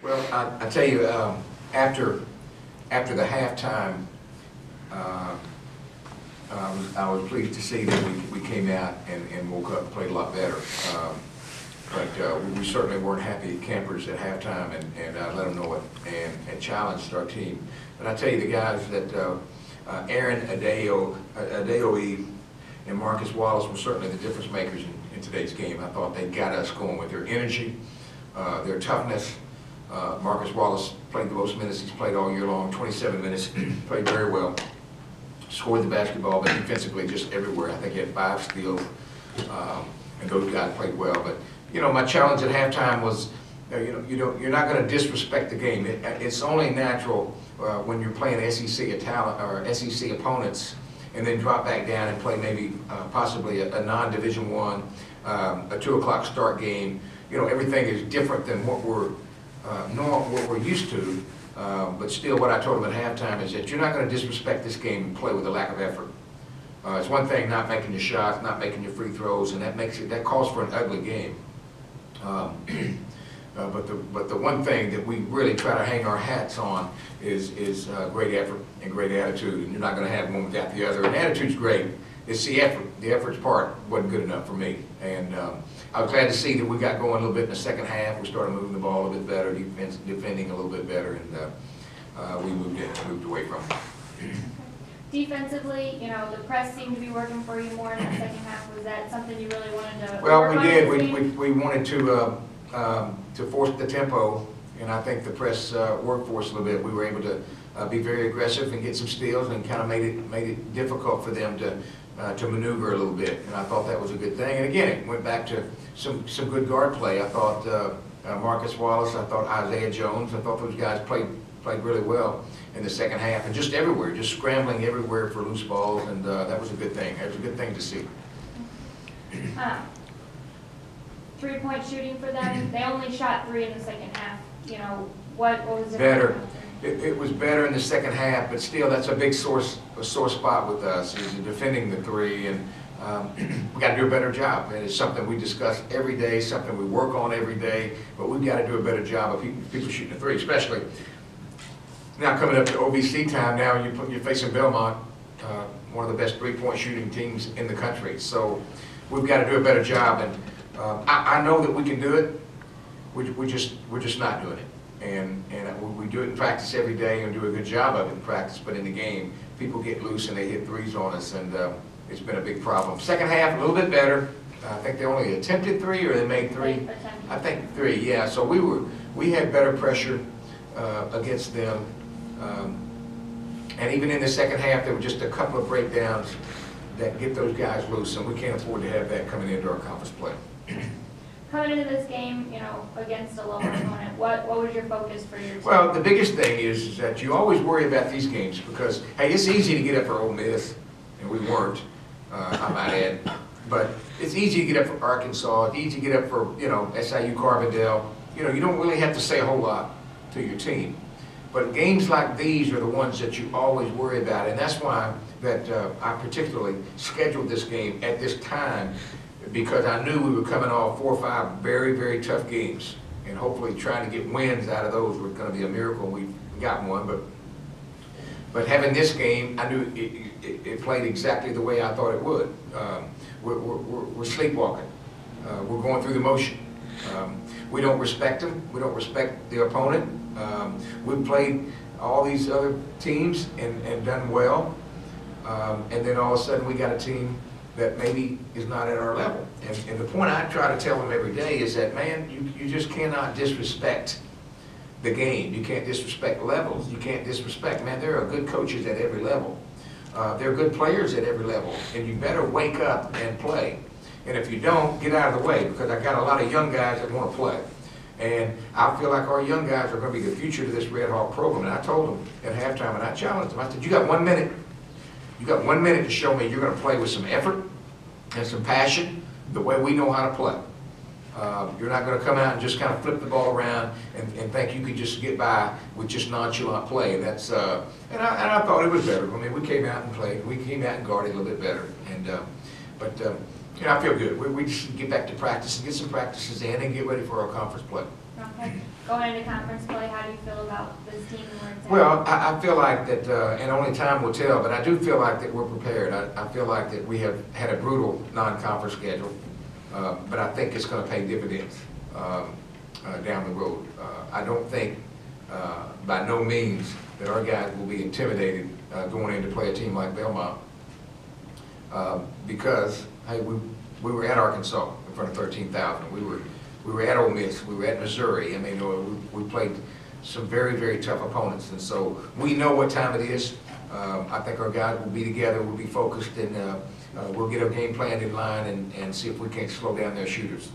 Well, I tell you, after the halftime, I was pleased to see that we came out and woke up and played a lot better. But we certainly weren't happy campers at halftime, and I let them know it and challenged our team. But I tell you, the guys that Aaron Adeoye and Marcus Wallace were certainly the difference makers in today's game. I thought they got us going with their energy, their toughness. Marcus Wallace played the most minutes he's played all year long, 27 minutes, played very well. Scored the basketball, but defensively just everywhere. I think he had 5 steals, and those guys played well. But you know, my challenge at halftime was, you're not going to disrespect the game. It's only natural when you're playing SEC talent or SEC opponents, and then drop back down and play maybe possibly a non-Division I, a 2 o'clock start game. You know, everything is different than what we're used to. But still, what I told them at halftime is that you're not going to disrespect this game and play with a lack of effort. It's one thing not making your shots, not making your free throws, and that calls for an ugly game. But the one thing that we really try to hang our hats on is great effort and great attitude, and you're not going to have one without the other. And attitude's great. It's the effort. The effort's part wasn't good enough for me, and I was glad to see that we got going a little bit in the second half. We started moving the ball a little bit better, defending a little bit better, and we moved away from it. Defensively, you know, the press seemed to be working for you more in the second half. Was that something you really wanted to? Well, we did. We wanted to force the tempo, and I think the press worked for us a little bit. We were able to be very aggressive and get some steals, and kind of made it difficult for them to maneuver a little bit. And I thought that was a good thing. And again, it went back to some good guard play. I thought Marcus Wallace, I thought Isaiah Jones, I thought those guys played really well in the second half, and just everywhere, just scrambling everywhere for loose balls, and that was a good thing. It was a good thing to see. 3-point shooting for them. They only shot 3 in the second half. You know, what was it? Better. It was better in the second half, but still, that's a big sore spot with us, is defending the 3, and we got to do a better job. And it's something we discuss every day, something we work on every day, but we've got to do a better job of people shooting the 3, especially now coming up to OVC time. Now you're facing Belmont, one of the best 3-point shooting teams in the country. So we've got to do a better job, and I know that we can do it. We're just not doing it. And we do it in practice every day and do a good job of it in practice, but in the game, people get loose and they hit 3s on us, and it's been a big problem. Second half, a little bit better. I think they only attempted 3, or they made 3. I think 3, yeah. So we had better pressure against them, and even in the second half, there were just a couple of breakdowns that get those guys loose, and we can't afford to have that coming into our conference play. Coming into this game, you know, against a lower opponent, what was your focus for your team? Well, the biggest thing is that you always worry about these games because, hey, it's easy to get up for Ole Miss, and we weren't, I might add. But it's easy to get up for Arkansas. It's easy to get up for, you know, SIU Carbondale. You know, you don't really have to say a whole lot to your team. But games like these are the ones that you always worry about, and that's why that I particularly scheduled this game at this time, because I knew we were coming off 4 or 5 very, very tough games, and hopefully trying to get wins out of those was going to be a miracle. We got one, but having this game, I knew it played exactly the way I thought it would. We're sleepwalking. We're going through the motion. We don't respect them. We don't respect the opponent. We've played all these other teams and done well, and then all of a sudden we got a team that maybe is not at our level. And the point I try to tell them every day is that, man, you just cannot disrespect the game. You can't disrespect levels. You can't disrespect, man, there are good coaches at every level. There are good players at every level, and you better wake up and play. And if you don't, get out of the way, because I got a lot of young guys that want to play. And I feel like our young guys are going to be the future to this Red Hawk program. And I told them at halftime, and I challenged them, I said, you got 1 minute. You got 1 minute to show me you're going to play with some effort and some passion, the way we know how to play. You're not going to come out and just kind of flip the ball around and think you could just get by with just nonchalant play. And that's and I thought it was better. I mean, we came out and played. We came out and guarded a little bit better. And but Yeah, I feel good. We just get back to practice and get some practices in and get ready for our conference play. Okay. Going into conference play, how do you feel about this team and where it's at? Well, I feel like that, and only time will tell, but I do feel like that we're prepared. I feel like that we have had a brutal non-conference schedule, but I think it's going to pay dividends down the road. I don't think, by no means, that our guys will be intimidated going in to play a team like Belmont, because, hey, we were at Arkansas in front of 13,000. We were at Ole Miss. We were at Missouri. I mean, we played some very, very tough opponents, and so we know what time it is. I think our guys will be together, we'll be focused, and we'll get our game plan in line and see if we can't slow down their shooters.